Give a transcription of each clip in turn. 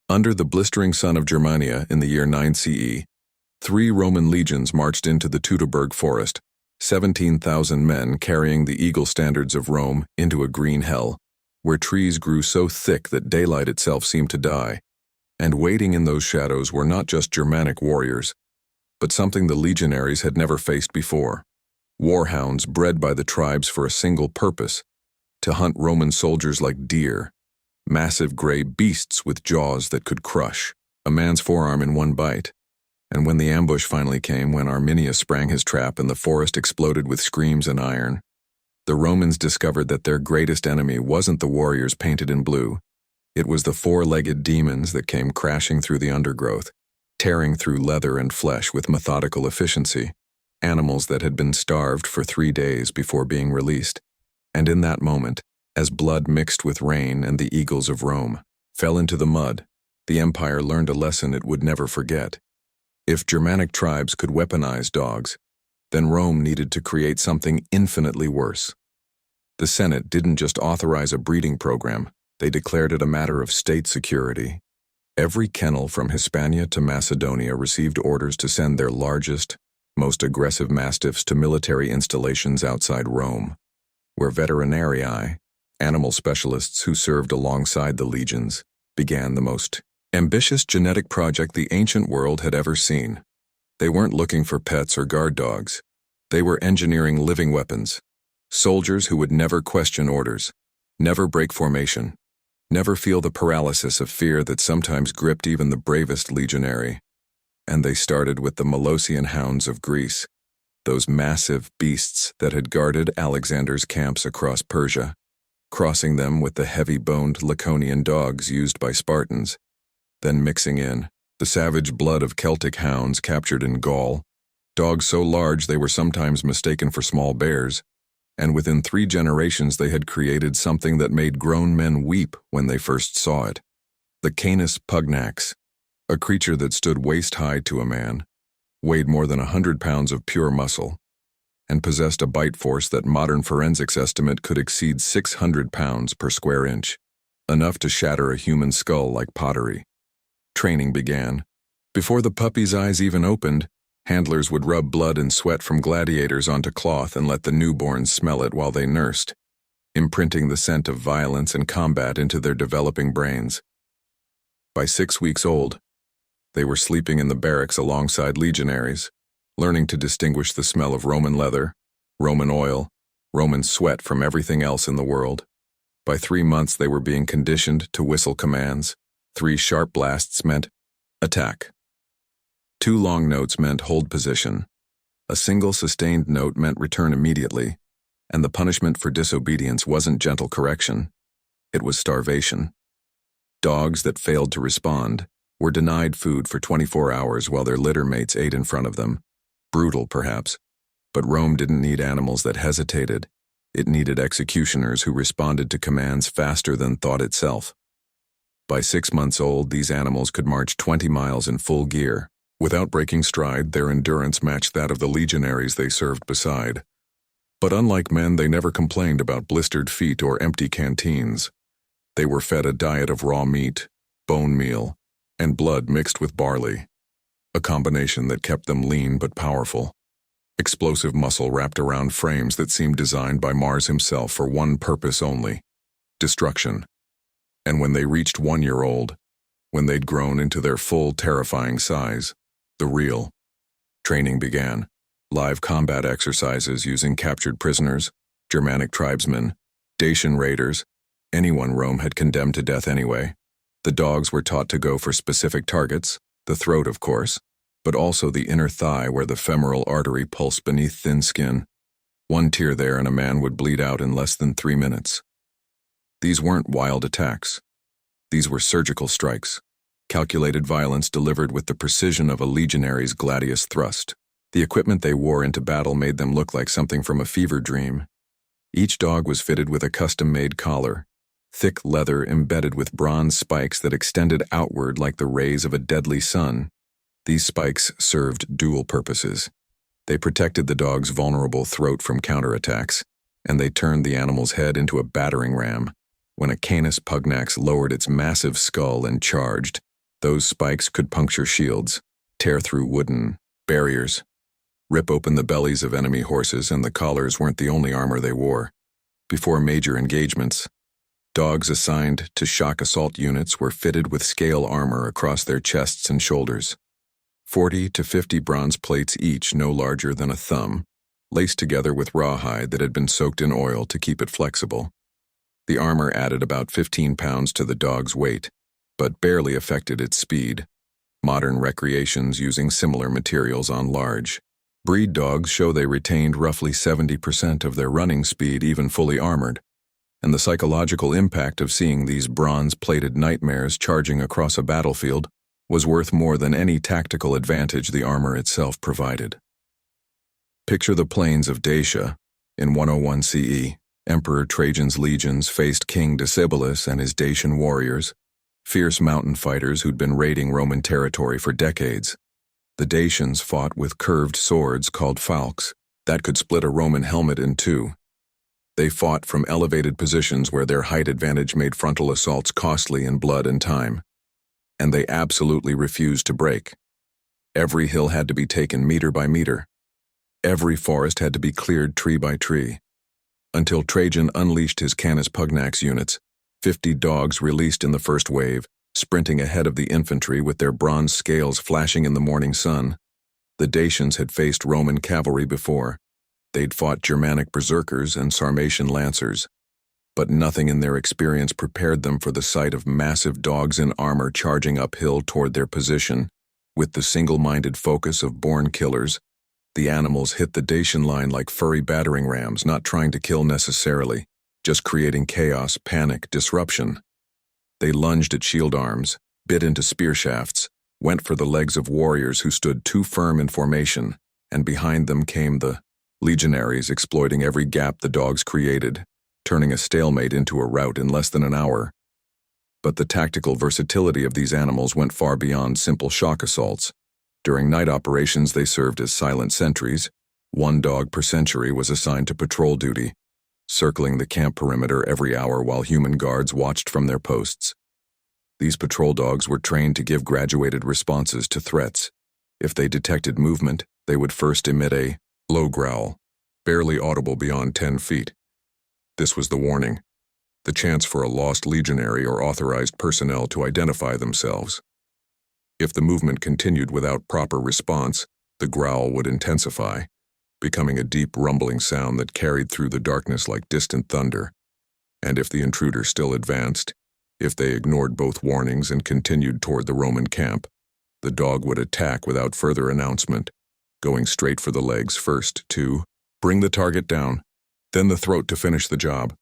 Under the blistering sun of Germania in the year 9 CE, 3 Roman legions marched into the Teutoburg forest, 17,000 men carrying the eagle standards of Rome into a green hell, where trees grew so thick that daylight itself seemed to die. And waiting in those shadows were not just Germanic warriors, but something the legionaries had never faced before. Warhounds bred by the tribes for a single purpose, to hunt Roman soldiers like deer, massive gray beasts with jaws that could crush a man's forearm in one bite. And when the ambush finally came, when Arminius sprang his trap and the forest exploded with screams and iron, the Romans discovered that their greatest enemy wasn't the warriors painted in blue. It was the 4-legged demons that came crashing through the undergrowth, tearing through leather and flesh with methodical efficiency, animals that had been starved for 3 days before being released. And in that moment, as blood mixed with rain and the eagles of Rome fell into the mud, the empire learned a lesson it would never forget. If Germanic tribes could weaponize dogs, then Rome needed to create something infinitely worse. The Senate didn't just authorize a breeding program, they declared it a matter of state security. Every kennel from Hispania to Macedonia received orders to send their largest, most aggressive mastiffs to military installations outside Rome, where veterinarii, animal specialists who served alongside the legions, began the most ambitious genetic project the ancient world had ever seen. They weren't looking for pets or guard dogs. They were engineering living weapons, soldiers who would never question orders, never break formation, never feel the paralysis of fear that sometimes gripped even the bravest legionary. And they started with the Molossian hounds of Greece, those massive beasts that had guarded Alexander's camps across Persia, crossing them with the heavy-boned Laconian dogs used by Spartans, then mixing in the savage blood of Celtic hounds captured in Gaul, dogs so large they were sometimes mistaken for small bears, and within 3 generations they had created something that made grown men weep when they first saw it. The Canis Pugnax, a creature that stood waist-high to a man, weighed more than 100 pounds of pure muscle, and possessed a bite force that modern forensics estimate could exceed 600 pounds per square inch, enough to shatter a human skull like pottery. Training began. Before the puppy's eyes even opened, handlers would rub blood and sweat from gladiators onto cloth and let the newborns smell it while they nursed, imprinting the scent of violence and combat into their developing brains. By 6 weeks old, they were sleeping in the barracks alongside legionaries, learning to distinguish the smell of Roman leather, Roman oil, Roman sweat from everything else in the world. By 3 months they were being conditioned to whistle commands. 3 sharp blasts meant attack. 2 long notes meant hold position. A single sustained note meant return immediately, and the punishment for disobedience wasn't gentle correction. It was starvation. Dogs that failed to respond were denied food for 24 hours while their litter mates ate in front of them. Brutal, perhaps, but Rome didn't need animals that hesitated. It needed executioners who responded to commands faster than thought itself. By 6 months old, these animals could march 20 miles in full gear. Without breaking stride, their endurance matched that of the legionaries they served beside. But unlike men, they never complained about blistered feet or empty canteens. They were fed a diet of raw meat, bone meal, and blood mixed with barley, a combination that kept them lean but powerful. Explosive muscle wrapped around frames that seemed designed by Mars himself for one purpose only: destruction. And when they reached 1 year old, when they'd grown into their full, terrifying size, the real training began. Live combat exercises using captured prisoners, Germanic tribesmen, Dacian raiders, anyone Rome had condemned to death anyway. The dogs were taught to go for specific targets, the throat, of course, but also the inner thigh where the femoral artery pulsed beneath thin skin. 1 tear there and a man would bleed out in less than 3 minutes. These weren't wild attacks. These were surgical strikes, calculated violence delivered with the precision of a legionary's gladius thrust. The equipment they wore into battle made them look like something from a fever dream. Each dog was fitted with a custom-made collar, thick leather embedded with bronze spikes that extended outward like the rays of a deadly sun. These spikes served dual purposes. They protected the dog's vulnerable throat from counterattacks, and they turned the animal's head into a battering ram. When a Canis Pugnax lowered its massive skull and charged, Those spikes could puncture shields, tear through wooden barriers, rip open the bellies of enemy horses, and the collars weren't the only armor they wore. Before major engagements, dogs assigned to shock assault units were fitted with scale armor across their chests and shoulders. 40 to 50 bronze plates each, no larger than a thumb, laced together with rawhide that had been soaked in oil to keep it flexible. The armor added about 15 pounds to the dog's weight, but barely affected its speed. Modern recreations using similar materials on large breed dogs show they retained roughly 70% of their running speed even fully armored, and the psychological impact of seeing these bronze-plated nightmares charging across a battlefield was worth more than any tactical advantage the armor itself provided. Picture the plains of Dacia in 101 CE. Emperor Trajan's legions faced King Decebalus and his Dacian warriors, fierce mountain fighters who'd been raiding Roman territory for decades. The Dacians fought with curved swords called falx that could split a Roman helmet in two. They fought from elevated positions where their height advantage made frontal assaults costly in blood and time. And they absolutely refused to break. Every hill had to be taken meter by meter. Every forest had to be cleared tree by tree. Until Trajan unleashed his Canis Pugnax units, 50 dogs released in the first wave, sprinting ahead of the infantry with their bronze scales flashing in the morning sun. The Dacians had faced Roman cavalry before. They'd fought Germanic berserkers and Sarmatian lancers, but nothing in their experience prepared them for the sight of massive dogs in armor charging uphill toward their position. With the single-minded focus of born killers, the animals hit the Dacian line like furry battering rams, not trying to kill necessarily, just creating chaos, panic, disruption. They lunged at shield arms, bit into spear shafts, went for the legs of warriors who stood too firm in formation, and behind them came the legionaries, exploiting every gap the dogs created, turning a stalemate into a rout in less than an hour. But the tactical versatility of these animals went far beyond simple shock assaults. During night operations, they served as silent sentries. 1 dog per century was assigned to patrol duty, circling the camp perimeter every hour while human guards watched from their posts. These patrol dogs were trained to give graduated responses to threats. If they detected movement, they would first emit a low growl, barely audible beyond 10 feet. This was the warning, the chance for a lost legionary or authorized personnel to identify themselves. If the movement continued without proper response, the growl would intensify, becoming a deep rumbling sound that carried through the darkness like distant thunder. And if the intruder still advanced, if they ignored both warnings and continued toward the Roman camp, the dog would attack without further announcement, going straight for the legs first to bring the target down, then the throat to finish the job.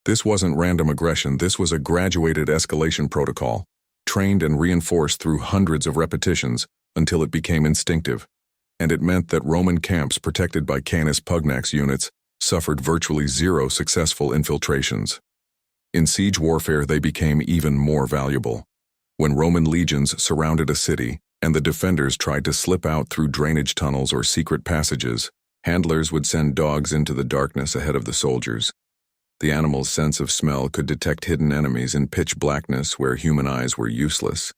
This wasn't random aggression, this was a graduated escalation protocol, trained and reinforced through hundreds of repetitions until it became instinctive, and it meant that Roman camps protected by Canis Pugnax units suffered virtually 0 successful infiltrations. In siege warfare, they became even more valuable. When Roman legions surrounded a city and the defenders tried to slip out through drainage tunnels or secret passages, handlers would send dogs into the darkness ahead of the soldiers. The animal's sense of smell could detect hidden enemies in pitch blackness where human eyes were useless.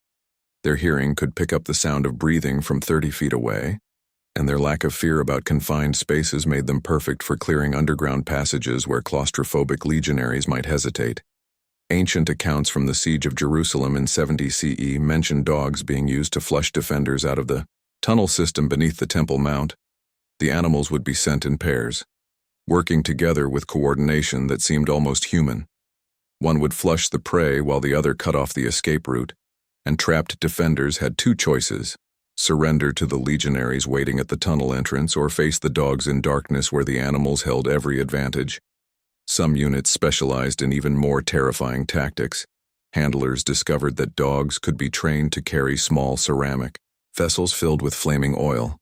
Their hearing could pick up the sound of breathing from 30 feet away, and their lack of fear about confined spaces made them perfect for clearing underground passages where claustrophobic legionaries might hesitate. Ancient accounts from the siege of Jerusalem in 70 CE mention dogs being used to flush defenders out of the tunnel system beneath the Temple Mount. The animals would be sent in pairs, working together with coordination that seemed almost human. One would flush the prey while the other cut off the escape route, and trapped defenders had 2 choices: surrender to the legionaries waiting at the tunnel entrance or face the dogs in darkness where the animals held every advantage. Some units specialized in even more terrifying tactics. Handlers discovered that dogs could be trained to carry small ceramic vessels filled with flaming oil.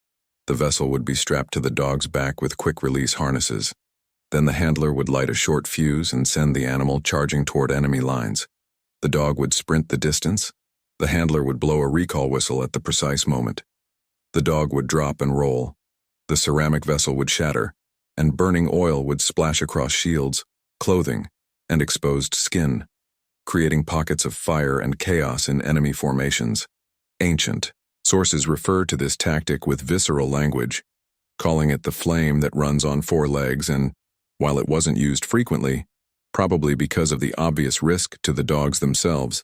The vessel would be strapped to the dog's back with quick-release harnesses. Then the handler would light a short fuse and send the animal charging toward enemy lines. The dog would sprint the distance. The handler would blow a recall whistle at the precise moment. The dog would drop and roll. The ceramic vessel would shatter, and burning oil would splash across shields, clothing, and exposed skin, creating pockets of fire and chaos in enemy formations. Ancient. Sources refer to this tactic with visceral language, calling it the flame that runs on four legs, and, while it wasn't used frequently, probably because of the obvious risk to the dogs themselves,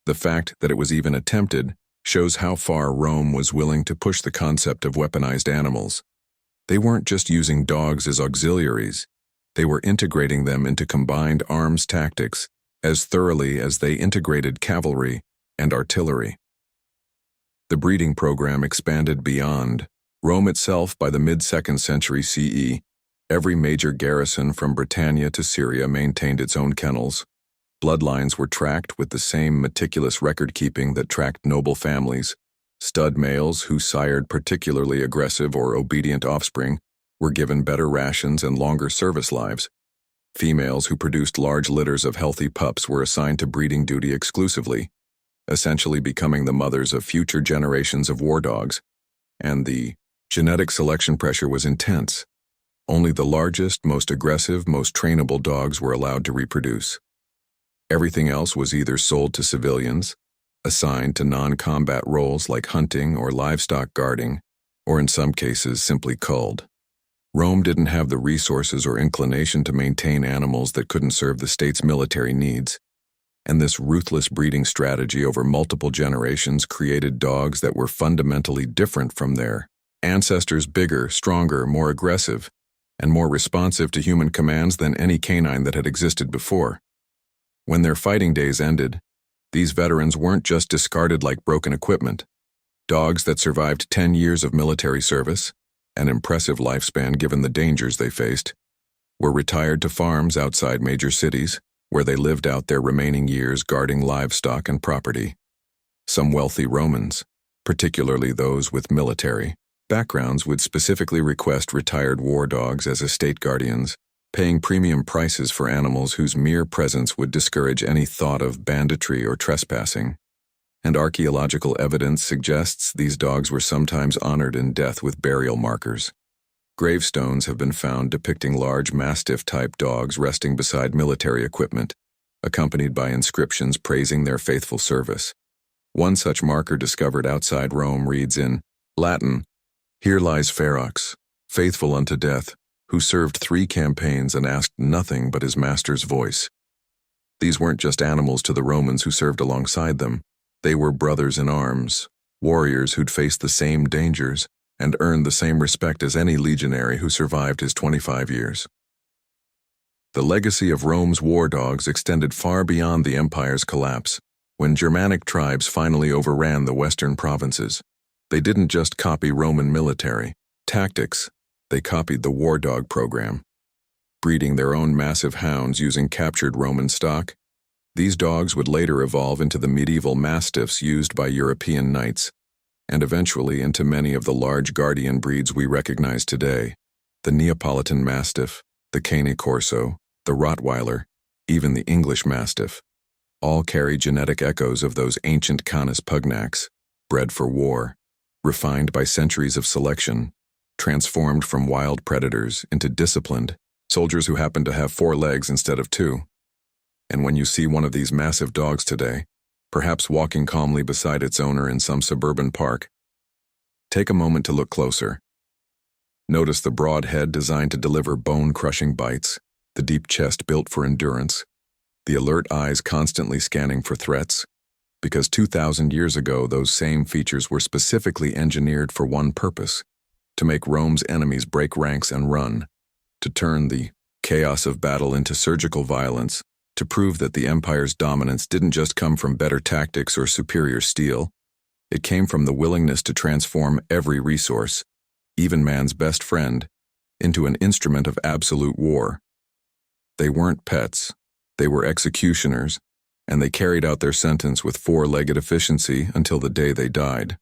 the fact that it was even attempted shows how far Rome was willing to push the concept of weaponized animals. They weren't just using dogs as auxiliaries, they were integrating them into combined arms tactics as thoroughly as they integrated cavalry and artillery. The breeding program expanded beyond Rome itself. By the mid-2nd century CE, every major garrison from Britannia to Syria maintained its own kennels. Bloodlines were tracked with the same meticulous record-keeping that tracked noble families. Stud males who sired particularly aggressive or obedient offspring were given better rations and longer service lives. Females who produced large litters of healthy pups were assigned to breeding duty exclusively, essentially becoming the mothers of future generations of war dogs. And the genetic selection pressure was intense. Only the largest, most aggressive, most trainable dogs were allowed to reproduce. Everything else was either sold to civilians, assigned to non-combat roles like hunting or livestock guarding, or in some cases simply culled. Rome didn't have the resources or inclination to maintain animals that couldn't serve the state's military needs, and this ruthless breeding strategy over multiple generations created dogs that were fundamentally different from their ancestors: bigger, stronger, more aggressive, and more responsive to human commands than any canine that had existed before. When their fighting days ended, these veterans weren't just discarded like broken equipment. Dogs that survived 10 years of military service, an impressive lifespan given the dangers they faced, were retired to farms outside major cities, where they lived out their remaining years guarding livestock and property. Some wealthy Romans, particularly those with military backgrounds, would specifically request retired war dogs as estate guardians, paying premium prices for animals whose mere presence would discourage any thought of banditry or trespassing. And archaeological evidence suggests these dogs were sometimes honored in death with burial markers. Gravestones have been found depicting large Mastiff-type dogs resting beside military equipment, accompanied by inscriptions praising their faithful service. One such marker discovered outside Rome reads in Latin, "Here lies Ferox, faithful unto death, who served 3 campaigns and asked nothing but his master's voice." These weren't just animals to the Romans who served alongside them. They were brothers in arms, warriors who'd faced the same dangers and earned the same respect as any legionary who survived his 25 years. The legacy of Rome's war dogs extended far beyond the empire's collapse. When Germanic tribes finally overran the western provinces, they didn't just copy Roman military tactics, they copied the war dog program. Breeding their own massive hounds using captured Roman stock, these dogs would later evolve into the medieval mastiffs used by European knights, and eventually into many of the large guardian breeds we recognize today: the Neapolitan Mastiff, the Cane Corso, the Rottweiler, even the English Mastiff. All carry genetic echoes of those ancient Canis Pugnax, bred for war, refined by centuries of selection, transformed from wild predators into disciplined soldiers who happen to have 4 legs instead of 2. And when you see one of these massive dogs today, perhaps walking calmly beside its owner in some suburban park, take a moment to look closer. Notice the broad head designed to deliver bone-crushing bites, the deep chest built for endurance, the alert eyes constantly scanning for threats, because 2,000 years ago those same features were specifically engineered for one purpose: to make Rome's enemies break ranks and run, to turn the chaos of battle into surgical violence, to prove that the empire's dominance didn't just come from better tactics or superior steel. It came from the willingness to transform every resource, even man's best friend, into an instrument of absolute war. They weren't pets, they were executioners, and they carried out their sentence with 4-legged efficiency until the day they died.